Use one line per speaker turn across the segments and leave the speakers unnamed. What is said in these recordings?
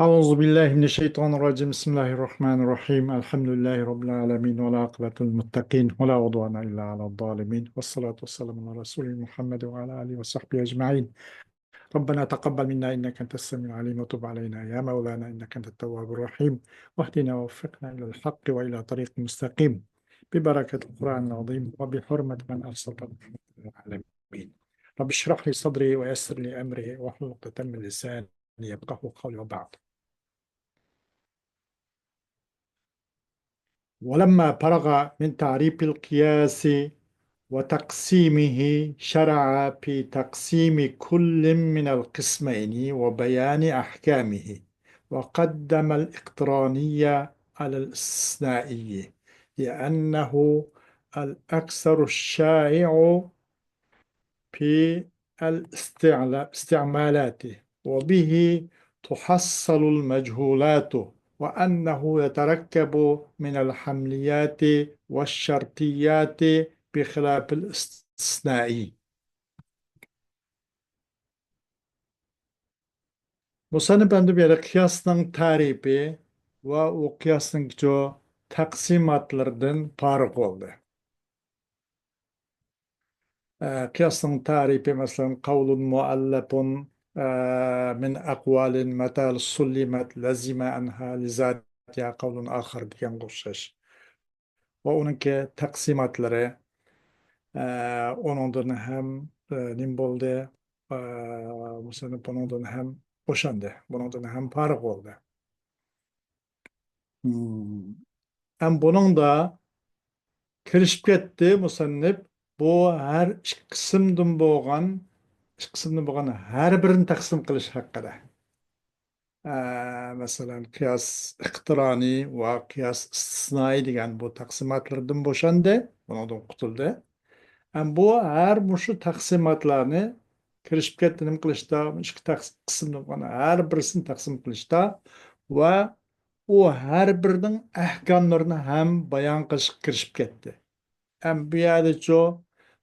أعوذ بالله من الشيطان الرجيم بسم الله الرحمن الرحيم الحمد لله رب العالمين والعاقبة للمتقين ولا عدوان إلا على الظالمين والصلاة والسلام على رسول محمد وعلى آله وصحبه أجمعين. ربنا تقبل منا إنك أنت السميع العليم وتب علينا يا مولانا إنك أنت التواب الرحيم واهدنا ووفقنا إلى الحق وإلى طريق مستقيم ببركة القرآن العظيم وبحرمة من أرسلت رحمة للعالمين. رب اشرح لي صدري ويسر لي أمري واحلل عقدة من لساني يفقهوا قولي وبعد. ولما فرغ من تعريف القياس وتقسيمه شرع في تقسيم كل من القسمين وبيان أحكامه، وقدم الاقترانية على الاستثنائي لأنه الأكثر الشائع في استعمالاته وبه تحصل المجهولات، وأنه يتركب من الحمليات والشرطيات بخلاف الاستثنائي. Musannif endi bir kıyasның tarifi ve o kıyasның taksimatlardan fark oldu. Kıyasın tarifi mesela kavlun muallafun min akvalin metal sullimet lazime enha lizatiha kavlun ahar diyen koşuş. Ve onunki taksimatları onundan hem nim boldu mesela bunundan hem boşandı. Bunundan hem fark oldu. Hmm. Hem bunun da kirişip ketdi musannif bu her ikki qismdan bo'lgan her birini taqsim qilish haqida. Masalan, qiyos iqtironiy va qiyos istisnoiy degan bu taqsimotlardan bo'shandi, bundan qutuldi. Bu her mushu taqsimotlarni kirishib ketdi nima qilishda, ikki qismdan bo'lgan har birisini taqsim qilishda va u har birining ahkomlarini ham bayon qilishga kirishib ketdi. Bu yerde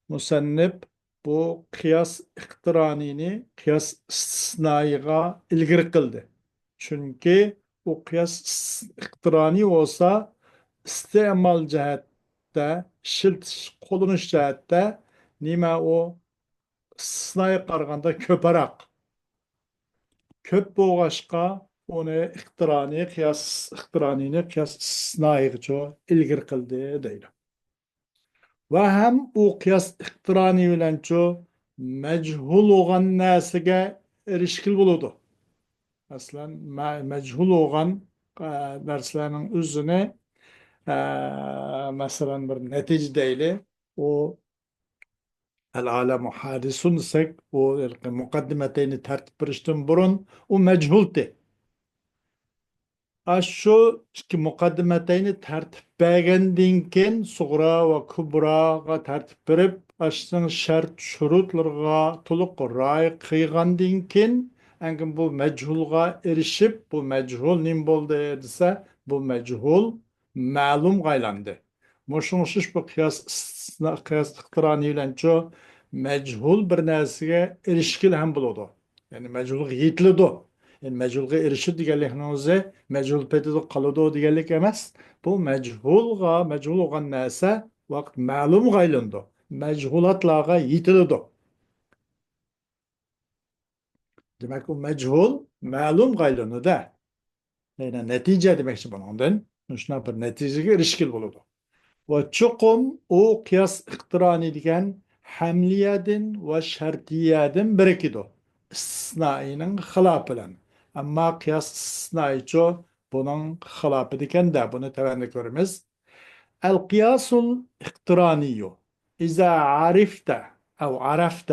musannif bu kıyas iktiranini kıyas istisnaiga ilgiri kıldı. Çünkü o kıyas iktirani olsa istemal cihette, kullanış cihette nime o istisnai qaraganda köperak. Köp boğaşka onu kıyas iktiranini kıyas istisnaiga ilgiri kıldı değil. Ve hem o kıyas iktirani bilen mechul olan narsaga erishkil bo'ladi. Masalan, mechul olan narsalarning o'zini masalan bir natija deyli, o al-alamu hadisun desak, o muqaddimatayni tartib berishdan burun u mechhuldi. Şu iki muqaddimatayni tartib bergandan keyin sug'ra va kubraga tartib berib, ashning shart shurutlarga to'liq rioya qilgandan keyin bu majhulga erishib, bu majhul nim bo'ldi desa, bu majhul ma'lum aylandi. Mushush bu qiyos iqtironi bilan majhul bir narsaga erishgil ham bo'ladi. Ya'ni majhulga yetiladi. Yani mechulga erişir deganlikning o'zi mechul paytida qoladi deganlik emas. Bu mechul bo'lgan narsa vaqt ma'lum aylandi. Mechulatlarga yetiladi. Demak, u mechul ma'lum aylandi. Yani natija demakchi bundan. Shuna bir natijaga erishgil bo'ladi. Va chuqum u qiyos iqtironi degan hamliyadin va shartiyadin birikidir. İstisnaining xilofi bilan. Amma qiyos istisnoichi buning xilofi dekanda buni tavanda ko'ramiz. القياس الاقتراني إذا عرفت أو عرفت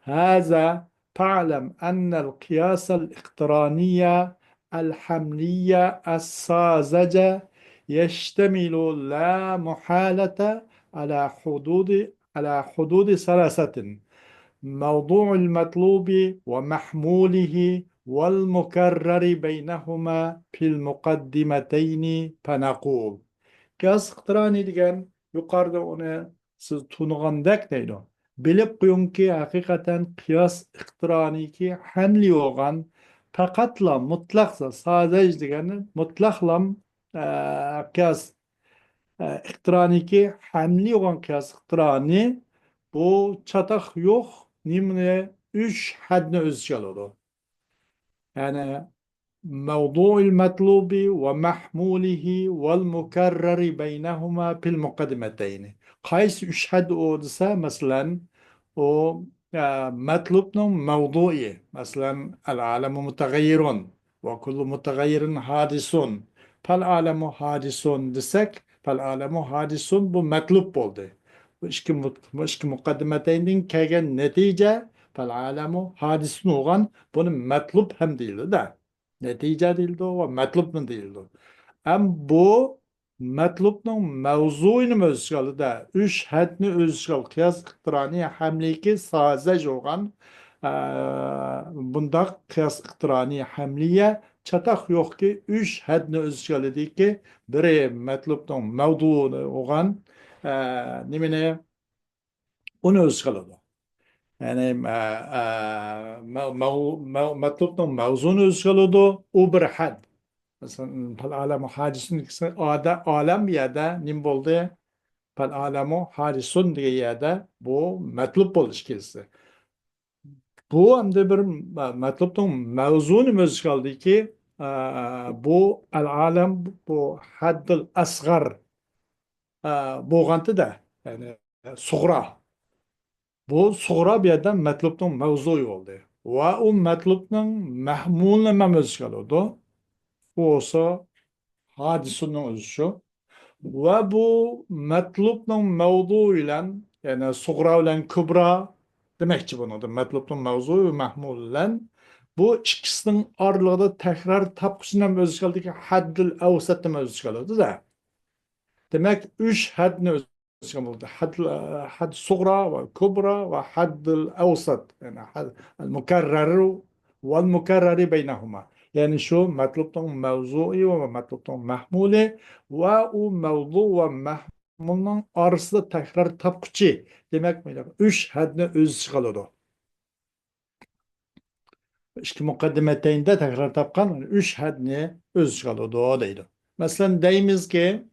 هذا فاعلم أن القياس الاقتراني الحملية الساذجة يشتمل لا محالة على حدود ثلاثة: موضوع المطلوب ومحموله والمكرر بينهما في المقدمتين. فنقول Qiyos iqtironi degan yuqorida uni siz tunigandek deydi. Bilib qo'yingki, haqiqatan qiyos iqtironiki hamli bo'lgan Fakatla mutlaksa sadece degani mutlaklam kıyas iqtiraniki hamli olan kıyas iqtirani bu çatak yok nimne üç hadni öz çalıdı. Yani موضوع المطلوب ومحموله والمكرر بينهما في المقدمتين قيس يشهد أودسا مثلا و مطلوب موضوعي مثلا العالم متغير وكل متغير حادث فالعالم حادث دسك فالعالم حادث bu مطلوب oldu. Bu iki mukaddimeteyn kelgen netice فالعالم حادث olgan bunun مطلوب hem değildi de. Netice değildi o, metlup mu değildi? Hem bu metlupның mevzuyunu özgəli də, üç hədni özgəl, qiyas iqtirani həmliki sazəc olğan bunda qiyas iqtirani həmliyə çataq yox ki, üç hədni özgəlidir ki, biri metlupның mevzunu olğan nimini onu özgəlidir. Yani metlupның mevzunu özgəlidir, o bir həd. Mesela fal alemu hadisun alem yerde nim boldu fal alemu hadisun diye yerde bu metlup buluş kilisi. Bu hem de bir metluptun mevzunu mevzu kaldı ki bu el alem bu haddül asgar boğantı da yani suğra. Bu suğra bir yerden metluptun mevzuyu oldu. Ve o metluptun mehmulne mevzu kalıyordu. Bu olsa hadisunun özü. Ve bu metlubun mevzu ile yani sugra ile kübra demekçi bunu da metlubun mevzu ve mahmul ile bu ikisinin aralığında tekrar tapkısından özü kaldı ki haddül evsatı özü kaldı da. Demek üç haddini özü kaldı. Had sugra ve kübra ve haddül evsat. Yani mukarreru ve mukarreri beynehuma. Yani şu metlubun mevzui ve metlubun mahmuli ve o mevzu ve mahmulun arasında tekrar tapkıcı. Demek mi? Üç hadne öz çıkalıdır. İşte mukaddimeteyinde tekrar tapkan üç hadne öz çıkalıdır. O değil. Mesela deyimiz ki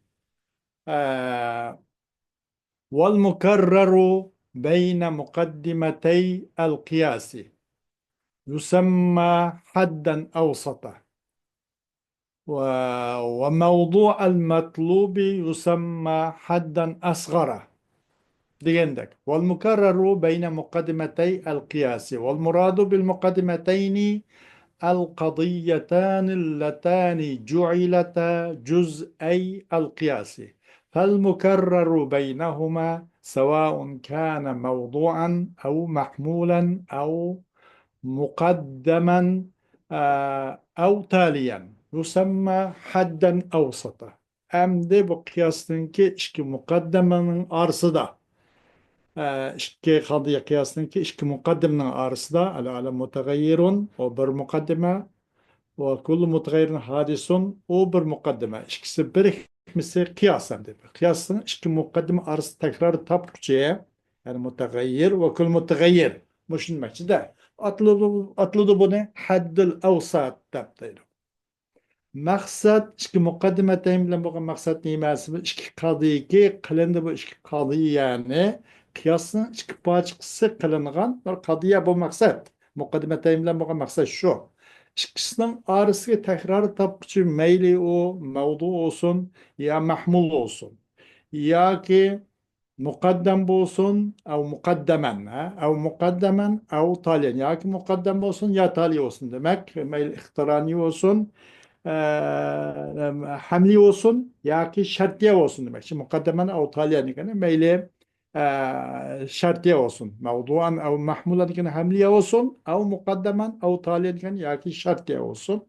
والمكرر بين مقدمتي القياس يسمى حدا أوسطا وموضوع المطلوب يسمى حدا أصغر ديندك والمكرر بين مقدمتي القياس والمراد بالمقدمتين القضيتان اللتان جعلتا جزءي القياس فالمكرر بينهما سواء كان موضوعا أو محمولا أو مقدما أو تاليا يسمى حدا أوسطا hem de bu kıyasınki iki mukaddemenin arasında iki kadıya kıyasınki iki mukaddemenin arasında al-alem mutegayyirun o bir mukaddeme ve kullu mutegayyirin hadisun o bir mukaddeme ikisi bir hikmesi kıyasen de kıyasın iki mukaddeme arası tekrar tapkıcıya yani mutegayyir ve kullu mutegayyir düşünmekçi de atlıdı bunu haddül evsat taptıydı. Maksat iki mukaddimeteyim bilen bu maksat nimesi iki kadıyı ki kılındı bu iki kadıyı yani kıyasın iki parçası kılıngan bir kadıya bu maksat mukaddimeteyim bilen bu maksat şu ikisinin arası tekrar tapıcı meyli o mevdu olsun ya mahmul olsun ya ki mukaddem olsun ev mukaddemen ev mukaddemen ev taliyen ya ki mukaddem olsun ya tali olsun demek meyli ihtirani olsun hamli olsun ya ki şartiye olsun demek. Şimdi mukaddemen ev taliyen yani meyli şartiye olsun. Mevduan ev mahmulan yani hamliye olsun ev mukaddemen ev taliyen yani ya ki şartiye olsun.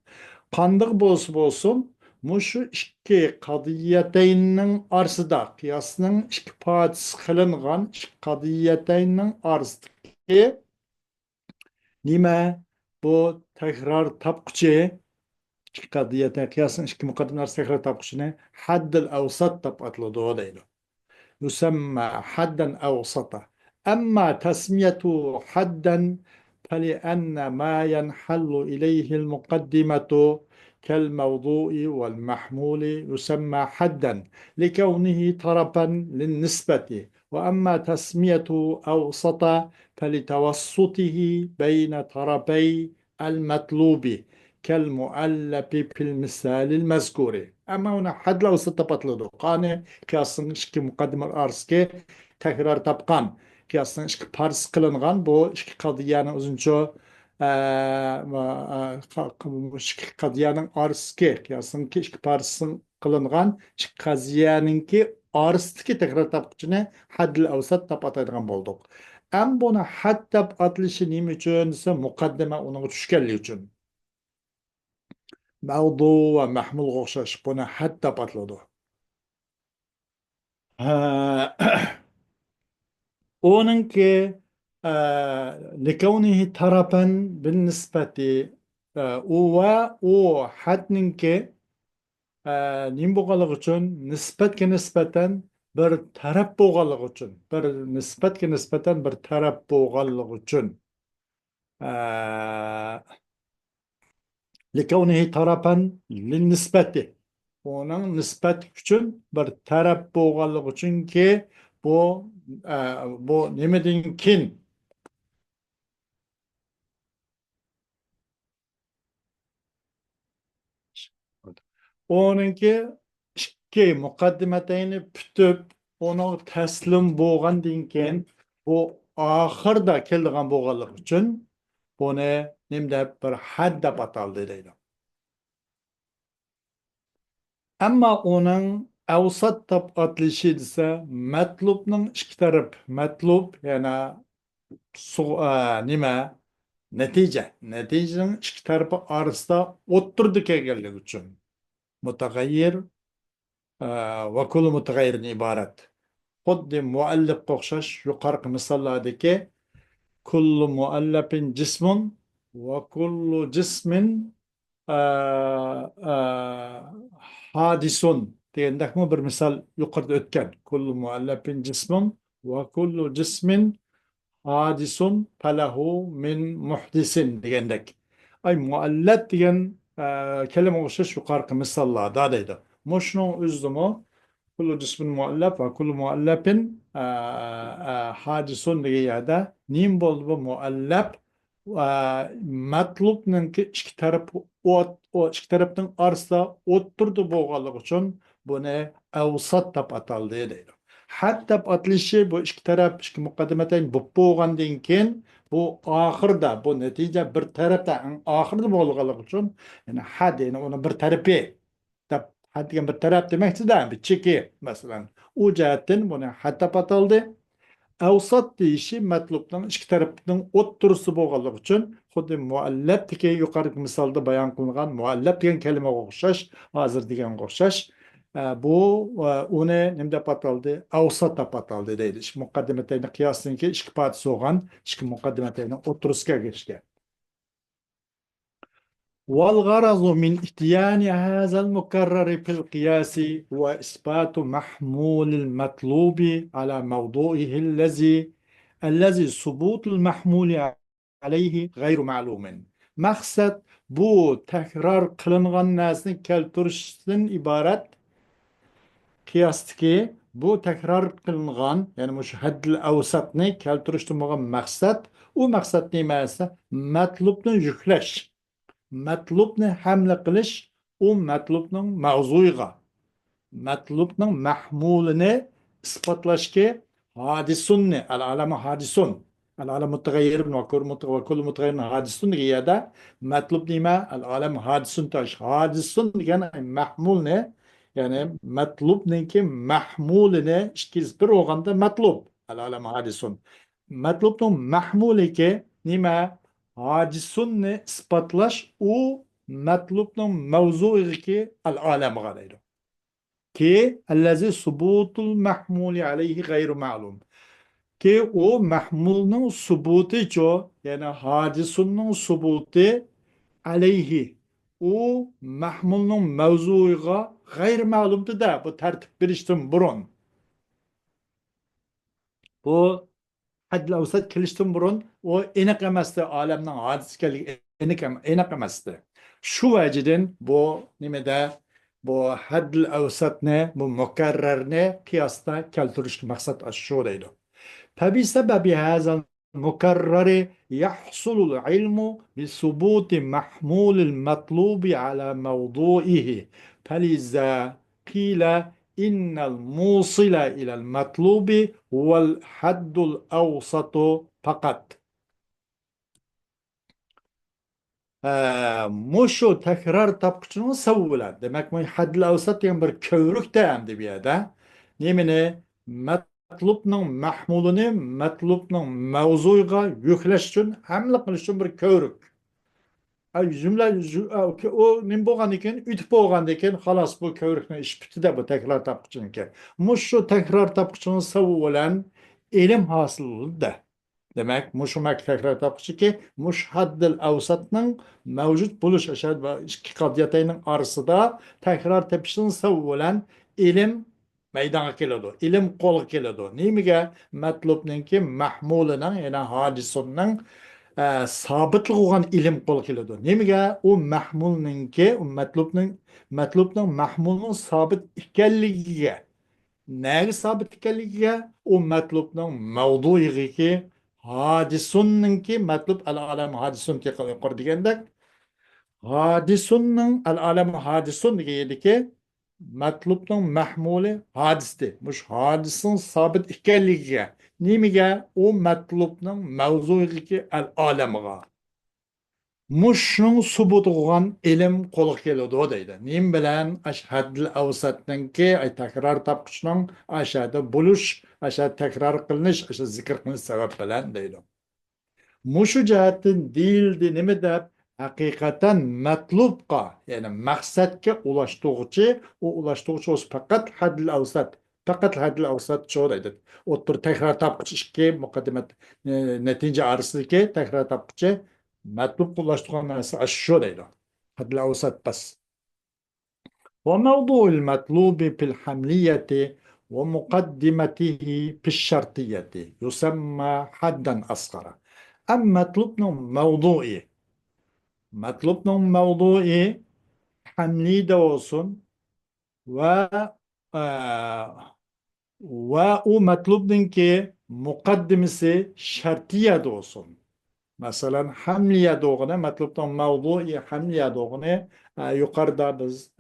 Kandık bolsun muşu iki kadiyeteynin arasında kıyasının iki partisi kılıngan iki kadiyeteynin arasındaki nime bu tekrar tapkıcı قضية قياس إشك مقدمة سكرة تبقشنة حد الأوسط تبقى دوليله يسمى حدا أوسطا أما تسميته حدا فلأن ما ينحل إليه المقدمة كالموضوع والمحمول يسمى حدا لكونه طرفا للنسبة، وأما تسميته أوسط فلتوسطه بين طرفي المطلوب كالمؤلف في المثال المذكور. أما هنا حد لو ستبطل قانة كأصنش مقدمة الأرسكي تكرار تبقان كأصلا إشك بارس قلنغان بو إشك قضيانا أزنشو إشك قضيانا أرسكي كأصلا إشك بارس قلنغان إشك قضيانا كي أرسكي تكرار تبقى حد الأوسط تبقى بولدوق. أم بنا حتى بأطلش نيم üçün مقدمة onun تشكل üçün. موضوع ومحمول غوشش بنا حتى بطلده. أوننك لكونه طرفا بالنسبة هو حدنك نيمبوغالغ üçün نسبة نسبة bir taraf boğalığı üçün bir nispet nispeten bir taraf boğalığı üçün لكونه طرفا للنسبة onun nispet üçün bir taraf boğalığı üçün ki bu nemedinkin onunki ikki muqaddimatayni pütüp onu taslim bo'lgandan keyin bu oxirda keladigan bo'lganligi uchun buni nima deb bir had deb ataldi deydi. Ammo uning avsat deb atalishi desa matlubning ikki taraf matlub yana nima natijaning ikki tarafi orasida o'ttirdi kelganligi uchun mutag'ayyir va kullu mutag'ayyirin iborat. Xuddi muallif o'xshash yuqorqi misollardagi kullu muallafin jismun va kullu jismin hadisun degandakmi bir misol yuqorida o'tgan. Kullu muallafin jismun va kullu jismin hadisun falahu min muhdisin degandek. Ay muallaf degan kalima o'xshash yuqorqi misollarda deydi. Mushnu o'zimi كل جسم مؤلف وكل مؤلف حادث دeganda نیم bo'ldi bu muallaf matlubning ikki taraf ikki tarafning orasida o'ttirdi bo'lganligi uchun buni avsat deb ataldi deydi. Had deb atalishi bu ikki taraf ikki muqaddimatayn bo'lib bo'lgandan keyin bu oxirda bu natija bir tarafda oxirda bo'lganligi uchun yani had yani uni bir tarafi deb had degan bir taraf demakchida bir cheki masalan u jihatdan buni had deb ataldi. Avsat deyishi matlubning ikki tarafining o'ttirisi bo'lganligi uchun xuddi muallaf degan yuqorgi misolda bayon qilingan muallaf degan kalimaga o'xshash hozir deganga o'xshash bu uni nima deb ataldi avsat deb ataldi deydi. Muqaddimatayni qiyosdan keyin ikki parti so'g'an ikki muqaddimatayni o'ttirisiga kirishgan. والغرض من إتيان هذا المكرر في القياس هو إثبات محمول المطلوب على موضوعه الذي ثبوت المحمول عليه غير معلوم. مقصد bu tekrar kılıngan nesni keltirishden ibaret qiyosdagi bu tekrar kılıngan yani mush haddil avsatni keltirishdan bo'lgan maqsad u maqsad nima esa matlubni yuklash matlubni hamla qilish u matlubning mavzuiga matlubning mahmulini isbotlashga hadisunni al alama hadisun al alam mutag'ayyirun va kullu mutag'ayyirin hadisun deganda matlub nima al alam hadisun tash hadisun degan mahmulni ya'ni matlubniki mahmulini ikkinchisi bir bo'lganda matlub al alam hadisun matlubning mahmuliki nima hadisunni isbotlash u matlubning mavzuiga al alamiga deydi. Ki allazi subutul mahmuli alayhi gayru ma'lum. Ki o mahmulning subuti jo yani hadisunning subuti alayhi o mahmulning mavzuiga gayri ma'lumdi da bu tartib berishdan burun. Bu Haddil avsat kelishdan burun o aniq emasdi, olamning hodis ekanligi aniq emasdi. Shu vajidan bu nimada bu haddil avsatni, bu mukarrarni qiyosda keltirishga maqsad shu deydi. فبسبب هذا المكرر يحصل العلم بثبوت محمول المطلوب على موضوعه فلذا قيل إن الموصل إلى المطلوب هو الحد الأوسط فقط. مشو تكرار تبقى سولا demek mi haddil avsat degan bir kövrük de bir yerde. Nemine matlubning mahmulini matlubning mavzuiga yuklash uchun hamla qilish uchun bir kövrük. Jumla o nim bo'lgan ekan, ütib bo'lgan ekan, xolos bu kövrükni ish bitdi bu takror topqichuniki. Mushu takror topqichini savulan ilm hosil bo'ldi. Demek mushu takror topqichiki mush haddil avsatning mavjud bo'lish ashad va ikki qadriyatayning orasida takror topishning savulan ilm maydonga keladi, ilm qo'lga keladi. Nimaga? Matlubninki mahmulining, ya'ni hodisaning sobitligi bo'lgan ilm qo'lga keladi. Nimaga? U mahmulninki, u matlubning mahmulning sobit ekanligiga. Nega sobit ekanligiga? U matlubning mavduiga hadisunninki matlub al-alam hadisun yuqori degandek hadisunning al-alam hadisun degandiki matlubning mahmuli hadisdi. Mush hadisin sobit ekanligiga. Nimaga? U matlubning mavzuiga al-alamiga. Mushning subut bo'lgan ilm qo'lga keladi deydi. Nim bilan ashhadil avsatninki takror topishning ashada bo'lish, ashada takror qilinish, ashada zikr qilinish sabab bilan deydi. Mushu jihatdan deyildi nima deb haqiqatan matlubqa, ya'ni maqsadga ulashtiruvchi, u ulashtiruvchi o'zi faqat haddil avsat, faqat haddil avsat shu deydi. O'tir takror topqish ikki muqaddimat natija orasidagi takror topqichi matlub ulashtirgan narsa shu deydi. Haddil avsat bas. وموضوع المطلوب في الحملية ومقدمته في الشرطية يسمى حدا أصغر. أما مطلوبنا موضوعي حملي دوسون و او مطلوبن ki mukaddimesi şartiye doğsun. Mesela hamliye doğuna matlubdan mevdu'i hamliye doğuna yukarıda biz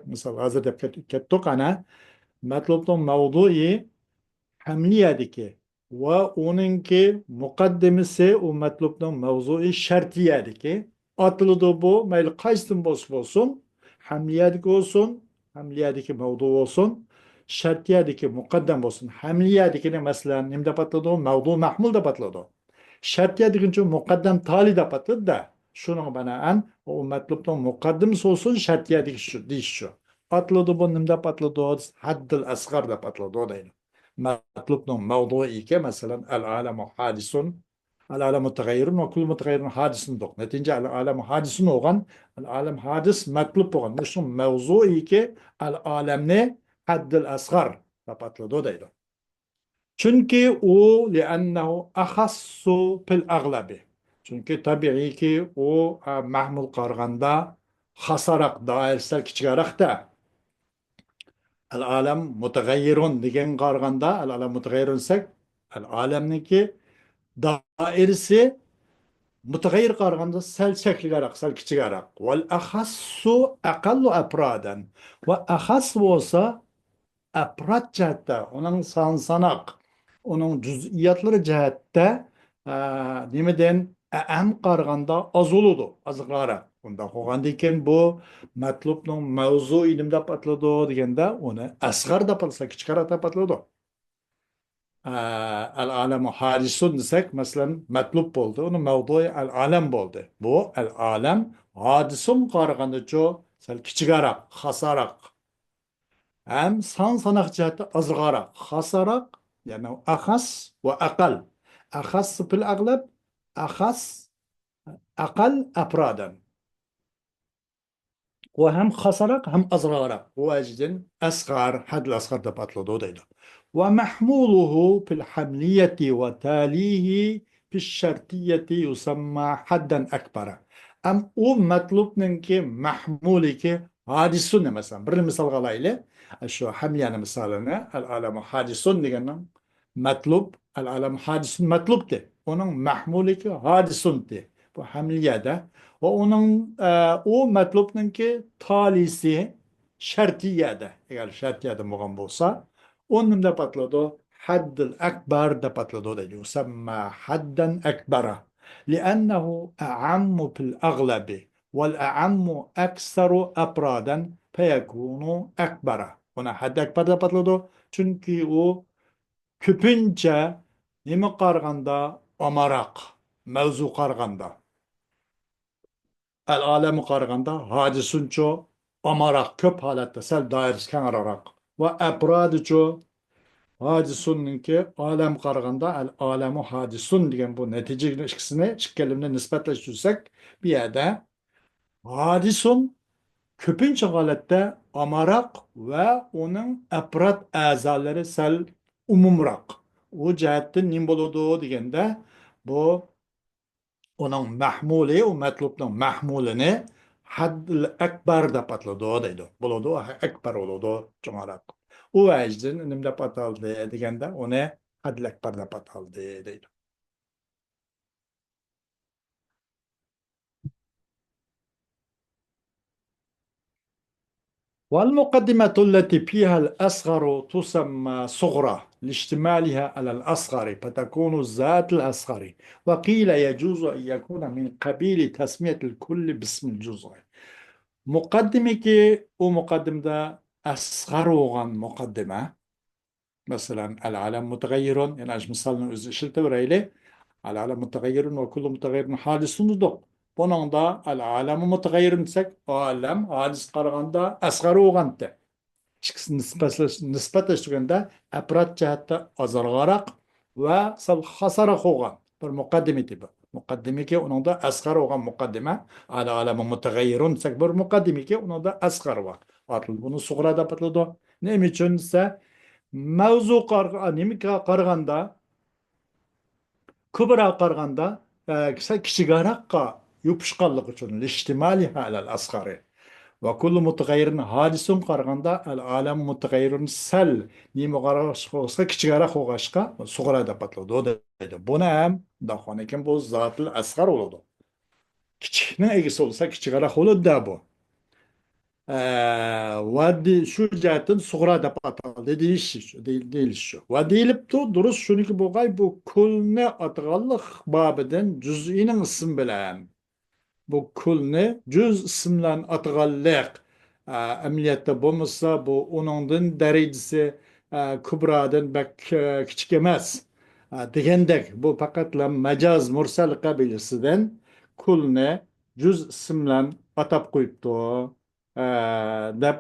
mesela hazır yapıp kettik ana matlubdan mevdu'i hamliyedeki ve onunki mukaddimesi o matlubdan mevzu'i şartiyedeki atılıdı bu mayli kaysın olsun hamliyedeki olsun hamliyedeki mevdu olsun şartiyedeki mukaddem olsun hamliyedeki ne mesela nimde patladı o mevdu mahmul da patladı şartiyedeki için mukaddem tali da patladı da şunun bana o matlubdan mukaddimsi olsun şartiyedeki şu diş şu patladı bu nimde patladı o haddil asgar da patladı o da yine. مطلوب موضوعي كمثلا العالم حادث العالم متغير وكل متغير حادث دوق نتيجة العالم حادث نوغن العالم حادث مطلوب بغن مش موضوعي العالم ne حد الأصغر فبطلدو دايلو çünkü o لأنه أخص في الأغلب çünkü tabii ki o mahmul qarğanda xasarak dairsel kiçigarak da العالم متغيرون degan qaraganda العالم متغيرون desek العالمniki dairesi mutagayir qaraganda sal chekligaroq, sal kichikroq. Val axassu aqallu afradan. Va axas bo'lsa afrad jihatda, uning son sanoq, uning juz'iyatlari jihatda nimadan am qaraganda oz bo'ladi, ozroq. Unda qo'ygandan keyin bu matlubning mavzu ilmda patladi deganda uni asg'ar deb atsa, kichikroq deb atladi. Al-alam hadisun desek mesela matlub bo'ldi, uni mavzui al-alam bo'ldi. Bu al-alam hadisun qaraganda cho sal kichikroq, xasaroq. Ham son sanoq jihati ozroq, xasaroq, ya'ni axas va aqal. Axas fil aghlab, axas aqal afradan. وهم خسرق هم أصغر واجد أصغر حد الأصغر دبطل دو ديدو ومحموله في الحملية وتاليه في الشرطية يسمى حدا أكبر. او مطلوب ننكي محمولك هذه السنة مثلا بر المثال غلايلة شو حملي أنا مثالنا العالم حادث ديگنا مطلوب العالم حادث مطلوب ده onun محمولك هذه سنة bu hamliye de ve onun o metlubun ki talisi şartiyede eğer şartiyede muğam olsa onun da patladı haddül ekber de patladı da yusamma hadden ekbera لأنه أعم في الأغلب والأعم أكثر أفرادا فيكون أكبر. Ona hadd ekber de patladı çünkü o köpünce nime karganda amarak mevzu karganda el alemi qaraganda hadisuncho amaroq ko'p holatda sal doirasi kengroq va aprodicho hadisunninki olam qaraganda al olamu hadisun degan bu natija ikkisini ikki kalimani nisbatlash tursak bu yerda hadisun ko'pincha holatda amaroq va uning aprod a'zolari sal umumroq. U jihatdan nim bo'ladi deganda bu onun mahmuli o matlubning mahmulini haddil akbar deb ataladi deydi. Bo'ladi, akbar bo'ladi cho'ng'aroq. U vajdin nima deb ataldi deganda uni haddil akbar deb ataldi deydi. والمقدمة التي فيها الأصغر تسمى صغرى لاشتمالها على الأصغر فتكون الذات الأصغر. وقيل يجوز أن يكون من قبيل تسمية الكل باسم الجزء. مقدمة ومقدمة أصغر وغن مقدمة مثلا العالم متغير يعني أج مثلا شلت بريلي العالم متغير وكل متغير حادث ندق بونوندا العالم متغير نسك عالم حادث قرغاندا أصغر وغنت ikisi nisbatlashganda apparat jihatda ozarg'aroq va sal xasaroq bo'lgan bir muqaddima tipi muqaddimaki uningda asqar bo'lgan muqaddima ala alami mutag'ayyirun desak bir muqaddimaki uningda asqar bor buni sug'ra deb ataladi nima uchun desa mavzu nimaga qaraganda ko'proq qaraganda kichikroqqa yopishqanligi uchun lishtimali alal asqari وكل متغير حادث قرغندا العالم متغير سل نيم غراشقا كچگara خوغاشقا صغرا da patladı deydi. Buna hem da xoneken bu zatıl asgar oldu. Kichikne egisi olsa kichigara oldu da bu. Vadi şu jihatdan صغرا da pataldı değil şu. Va deyilip tu durus şuniki bolgay bu kulne atgallık babiden cüz'inin isim bilen. Bu kulni cüz ismlan atgallık. Emniyette bulmasa bu onundan derecesi kübradan bek küçük emez. Degendek bu fakatla mecaz mursal kabilesinden kulni cüz ismlan atap koyuptu. Dep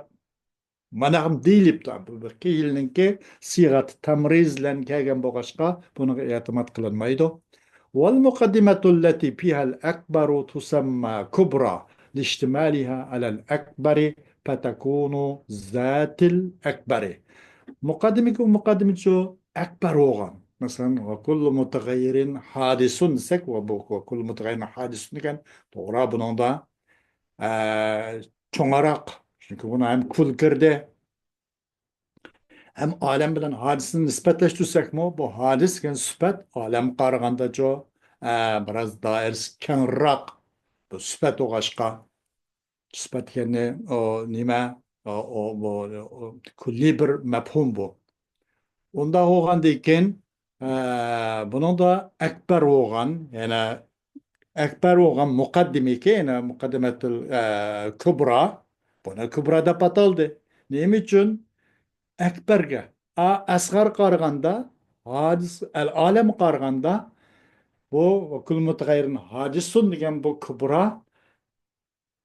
manağım deyilip de bu keyilninki sigat tamrizlen kelgen boğaşka bunu etimat kılınmaydı. والمقدمة التي فيها الأكبر تسمى كبرى لاشتمالها على الأكبر فتكون ذات الأكبر. مقدمة شو أكبر وغن مثلا وكل متغير حادث سك وكل متغير حادث كان تغرى بنوندا çoğarak çünkü buna hem kul girdi hem alem bilen hadisini nispetleştirsek mi bu hadis gen süpet alem qaraganda jo biraz dair kenrak bu süpet oğaşka süpet yani o nime o kulli bir mefhum bu. Onda oğan deyken bunun da ekber oğan yani ekber oğan mukaddimi ki yani mukaddimetul kübra buna kübra da pataldı. Neyim için? Ekberge. Asgar qaraganda, hadis, el alem qaraganda, bu kul mutagayyirin hadisun degan bu kubra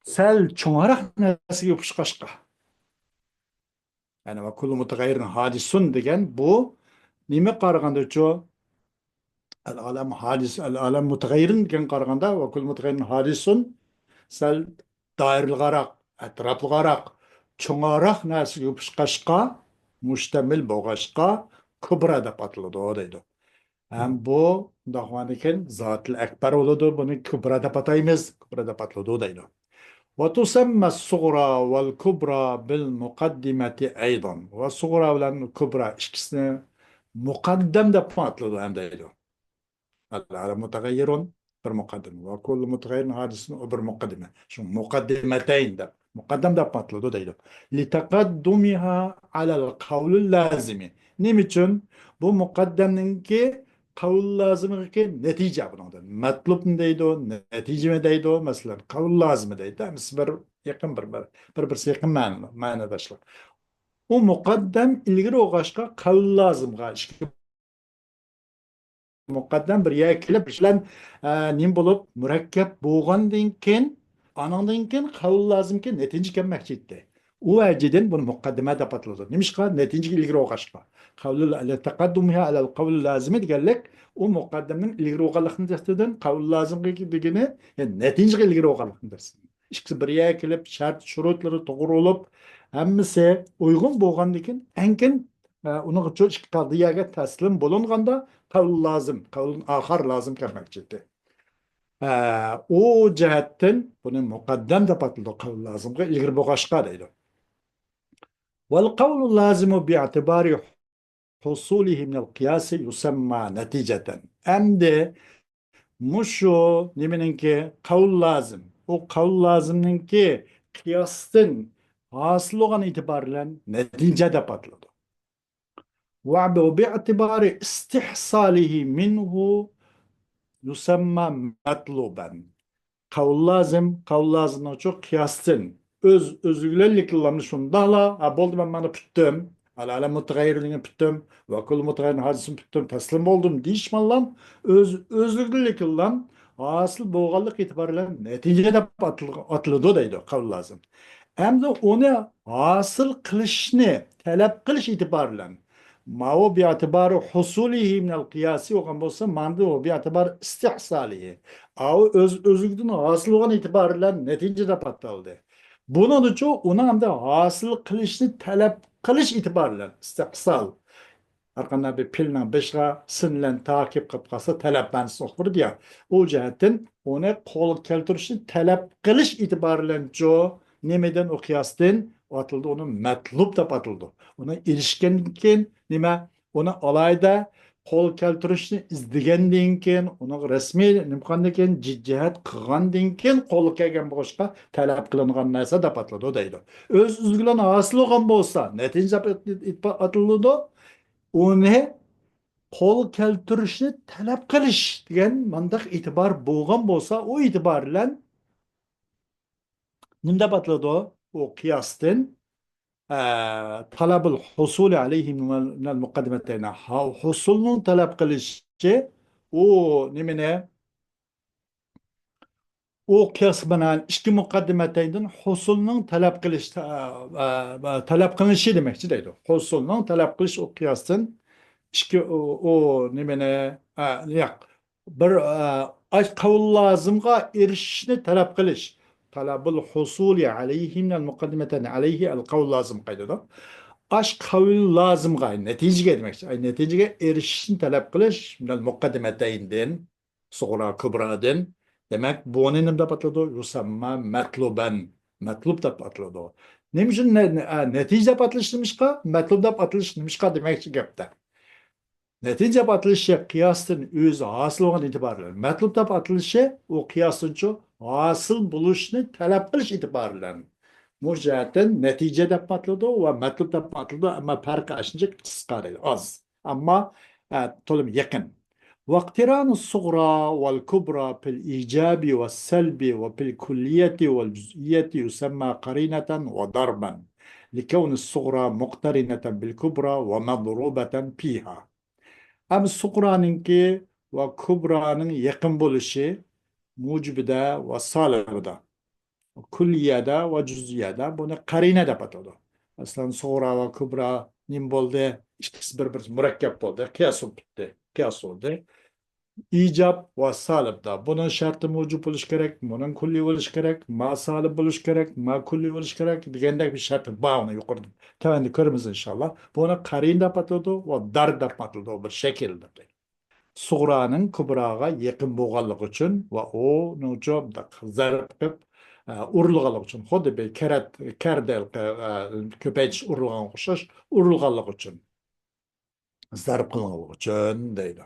sel çoğarak narsaga yopishqashqa. Yani kul mutagayyirin hadisun degan bu nima qaraganda cho el alem hadis, el alem mutagayyirin degan qaraganda va kul mutagayyirin hadisun sel doirilgaroq, atrofligaroq, cho'ng'aroq narsaga yopishqashqa, mushtamil bo'lg'ashqa kubra deb ataladi deydi. Ham bu dahvanikin zotil akbar bo'ladi, buni kubra deb ataymiz, kubra deb ataladi deydi. وتسمى الصغرى والكبرى بالمقدمة أيضا والصغرى والكبرى إشكسنا مقدم ده باتلو هم دايلو العالم متغير بالمقدمة وكل متغير حادث بالمقدمة شو مقدمتين ده مقدم ده باتلو دايلو لتقدمها على القول اللازم نيمتشن بو مقدم ننكي قول لازم ki netice bundan. Matlub ne deydi, netice mi deydi? Mesela kavul lazım deydi. Mesela yakın bir yakın ma'nodaşlar. O muqaddam ilgiri o'qishga kavul lazım muqaddam bir kelib bilan nim bo'lib murakkab bo'lgandan keyin anandan keyin qavul lozimki netinchi kelmoqchi edi u vajidan buni muqaddima deb ataladi nimishqa netinchiga ilgari o'qishqa qavlul taqaddumiha alal qawl lozim deganlik u muqaddamning ilgari o'qanligini testidan qavul lozimga degani netinchiga ilgari o'qanligini dersin ikkisi bir kelib shart shurutlari to'g'ri bo'lib hammasi uyg'un bo'lgandan keyin ankin uning uchun ikki qadiyaga taslim bo'linganda qavl lozim, qavl ahar lozim kelmoqchi. O jihatdan buni muqaddam deb ataladi, qavl lozimga ilgari bo'lg'ashqa deydi. Wal qavlu lazimu bi'atibari husulihi min al-qiyas yusamma natijatan. Endi mushu nimeniki qavl lozim. O qavl lozimninki qiyosdan hosil bo'lgan itibar bilan natija deb ataladi. وباعتبار استحصاله منه يسمى مطلوبا قول لازم çok kıyasın özgürlüklerini şundala ha boldu ben bana püttüm ala mutagayirliğini püttüm ve kul mutagayirin hadisini püttüm teslim oldum deyişmallam özgürlüklerini asıl boğallık itibariyle neticede atıldı deydi qavl lazım. Hem de onu asıl kılışını talep kılış itibariyle ما باعتبار حصوله من القياس وقام بولsa mandı o باعتبار istihsalihi özlükten hasıl olan itibarıyla neticede patladı. Bunun için ona hem de hasıl kılışını talep kılış itibarıyla istihsal. Arkanda bir pilna beşga sınlen takip kılıp kalsa talep ben sohbur diye. O cihetten ona kol keltirişini talep kılış itibarıyla jo nemeden o kıyasdan atıldı, onu metlup da atıldı. Ona erişkenken nime, ona alayda kol keltirişini izlegendiğin ken, ona resmi nimkandiken ciddihet kıgandiğin ken kol kelgen boşka talep kılıngan neyse da patladı o deydi. Öz üzgülen asıl olan bolsa netince atıldı onu kol keltirişini talep kılış degan mandak itibar bo'lgan bo'lsa o itibar bilan nimda patladı o kıyasdan talabul husuli aleyhi minel mukaddimetlerine husulun talep kılışı o nimine o kıyas bilan ikki mukaddimetlerden husulun talep kılışı demekçi deydi. Husulun talep kılışı o kıyasdan ikki o nimene yo'q bir qavl lozimga erishishni talab qilish talabul husuli alayhi minal muqaddimatan alayhi al qawl lozim qaydada qavl lozimga natijaga demakchi natijaga erishishni talab qilish minal muqaddimatayndan sug'ra kubradan demak buni nima deb ataladi yusamma matluban matlub deb ataladi nima uchun natija deb atalish nimishqa matlub deb atalish nimishqa demakchi gapda Netice atılışı kıyasın özü hasıl olan itibarıyla. Metlupta atılışı o kıyasınca hasıl buluşunu talep kılış itibarıyla. Mucizetten neticede patladı ve metlupta patladı ama farkı aşınca kıskarıydı az. Ama tolum yakın. واقتران الصغرى والكبرى في الإيجاب والسلب وفي الكلية والجزئية يسمى قرينة وضربا لكون الصغرى مقترنة بالكبرى ومضروبة فيها. Hem Sukra'nınki ve Kubra'nın yakın buluşu mucibide ve salibide, kulliyede ve cüziyede bunu karine de patladı. Aslında Sukra ve Kubra nim oldu, ikisi bir murakkep oldu, kıyas oldu. icap ve salipda. Bunun şartı mucub buluş gerek, bunun kulli buluş gerek, ma salip buluş gerek, ma kulli buluş gerek degende bir şartı bağını yukarıda. Tevendi kırmızı inşallah. Bunu karin da patladı ve dar da patladı bir şekilde. Suğranın Kübra'ga yakın boğallık için ve o nucum da zarp kıp urulğalık için. Hodi bir kerdel köpeç urulğan okşaş urulğalık için. Zarp kılğalık için deydi.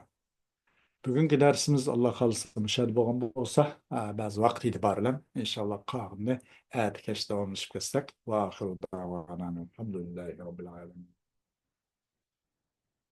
Bugünkü dersimiz Allah kalsın müşahede boğan olsa bazı vakti itibariyle inşallah kağımda eğer keşte olmuş kestek ve ahiru davana elhamdülillahi rabbil alemin.